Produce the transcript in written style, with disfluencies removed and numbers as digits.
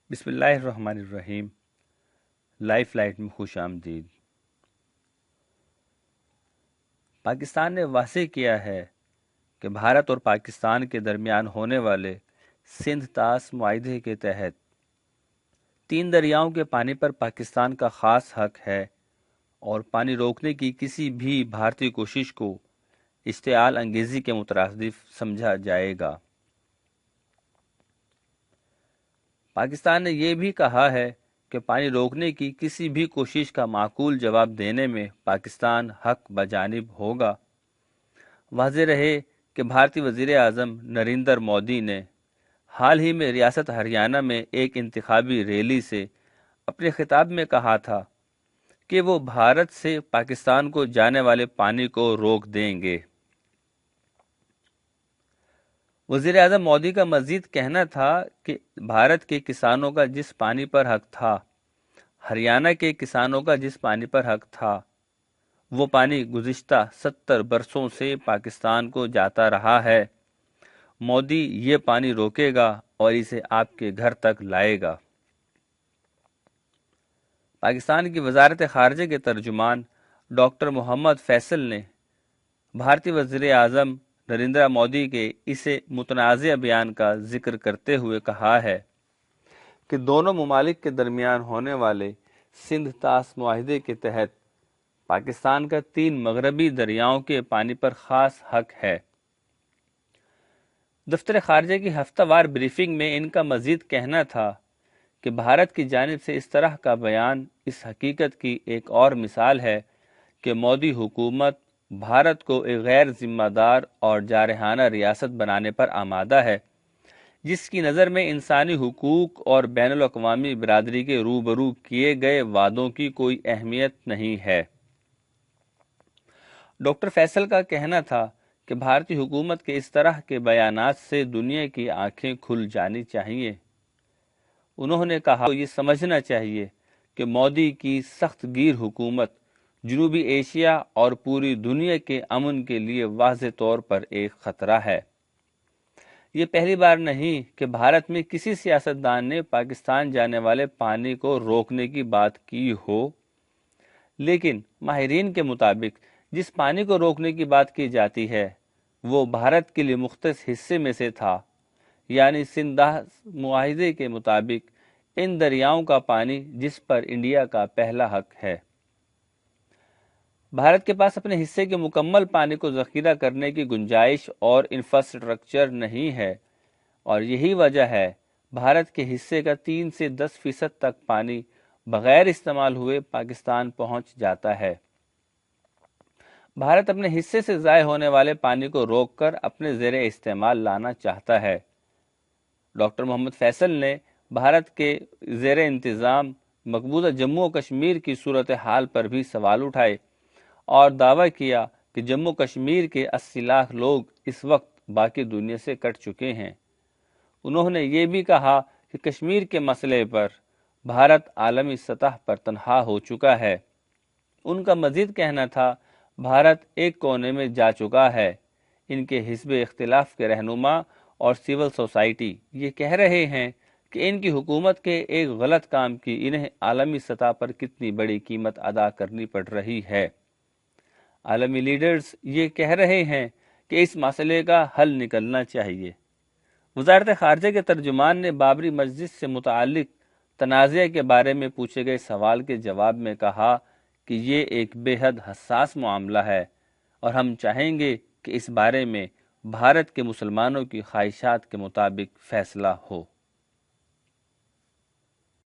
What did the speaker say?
بسم اللہ الرحمن الرحیم۔ لائف لائٹ میں خوش آمدید۔ پاکستان نے واضح کیا ہے کہ بھارت اور پاکستان کے درمیان ہونے والے سندھ طاس معاہدے کے تحت 3 دریاؤں کے پانی پر پاکستان کا خاص حق ہے اور پانی روکنے کی کسی بھی بھارتی کوشش کو اشتعال انگیزی کے مترادف سمجھا جائے گا۔ پاکستان نے یہ بھی کہا ہے کہ پانی روکنے کی کسی بھی کوشش کا معقول جواب دینے میں پاکستان حق بجانب ہوگا۔ واضح رہے کہ بھارتی وزیر اعظم نریندر مودی نے حال ہی میں ریاست ہریانہ میں ایک انتخابی ریلی سے اپنے خطاب میں کہا تھا کہ وہ بھارت سے پاکستان کو جانے والے پانی کو روک دیں گے۔ وزیر اعظم مودی کا مزید کہنا تھا کہ بھارت کے کسانوں کا جس پانی پر حق تھا، ہریانہ کے کسانوں کا جس پانی پر حق تھا، وہ پانی گزشتہ 70 برسوں سے پاکستان کو جاتا رہا ہے۔ مودی یہ پانی روکے گا اور اسے آپ کے گھر تک لائے گا۔ پاکستان کی وزارت خارجہ کے ترجمان ڈاکٹر محمد فیصل نے بھارتی وزیر اعظم نریندر مودی کے اسے متنازع بیان کا ذکر کرتے ہوئے کہا ہے کہ دونوں ممالک کے درمیان ہونے والے سندھ طاس معاہدے کے تحت پاکستان کا 3 مغربی دریاؤں کے پانی پر خاص حق ہے۔ دفتر خارجہ کی ہفتہ وار بریفنگ میں ان کا مزید کہنا تھا کہ بھارت کی جانب سے اس طرح کا بیان اس حقیقت کی ایک اور مثال ہے کہ مودی حکومت بھارت کو ایک غیر ذمہ دار اور جارحانہ ریاست بنانے پر آمادہ ہے، جس کی نظر میں انسانی حقوق اور بین الاقوامی برادری کے روبرو کیے گئے وعدوں کی کوئی اہمیت نہیں ہے۔ ڈاکٹر فیصل کا کہنا تھا کہ بھارتی حکومت کے اس طرح کے بیانات سے دنیا کی آنکھیں کھل جانی چاہیے۔ انہوں نے کہا یہ سمجھنا چاہیے کہ مودی کی سخت گیر حکومت جنوبی ایشیا اور پوری دنیا کے امن کے لیے واضح طور پر ایک خطرہ ہے۔ یہ پہلی بار نہیں کہ بھارت میں کسی سیاستدان نے پاکستان جانے والے پانی کو روکنے کی بات کی ہو، لیکن ماہرین کے مطابق جس پانی کو روکنے کی بات کی جاتی ہے وہ بھارت کے لیے مختص حصے میں سے تھا، یعنی سندھ معاہدے کے مطابق ان دریاؤں کا پانی جس پر انڈیا کا پہلا حق ہے۔ بھارت کے پاس اپنے حصے کے مکمل پانی کو ذخیرہ کرنے کی گنجائش اور انفراسٹرکچر نہیں ہے، اور یہی وجہ ہے بھارت کے حصے کا 3 سے 10% تک پانی بغیر استعمال ہوئے پاکستان پہنچ جاتا ہے۔ بھارت اپنے حصے سے ضائع ہونے والے پانی کو روک کر اپنے زیر استعمال لانا چاہتا ہے۔ ڈاکٹر محمد فیصل نے بھارت کے زیر انتظام مقبوضہ جموں و کشمیر کی صورتحال پر بھی سوال اٹھائے اور دعویٰ کیا کہ جموں کشمیر کے 80 لاکھ لوگ اس وقت باقی دنیا سے کٹ چکے ہیں۔ انہوں نے یہ بھی کہا کہ کشمیر کے مسئلے پر بھارت عالمی سطح پر تنہا ہو چکا ہے۔ ان کا مزید کہنا تھا بھارت ایک کونے میں جا چکا ہے۔ ان کے حزب اختلاف کے رہنما اور سول سوسائٹی یہ کہہ رہے ہیں کہ ان کی حکومت کے ایک غلط کام کی انہیں عالمی سطح پر کتنی بڑی قیمت ادا کرنی پڑ رہی ہے۔ عالمی لیڈرز یہ کہہ رہے ہیں کہ اس مسئلے کا حل نکلنا چاہیے۔ وزارت خارجہ کے ترجمان نے بابری مسجد سے متعلق تنازع کے بارے میں پوچھے گئے سوال کے جواب میں کہا کہ یہ ایک بے حد حساس معاملہ ہے اور ہم چاہیں گے کہ اس بارے میں بھارت کے مسلمانوں کی خواہشات کے مطابق فیصلہ ہو۔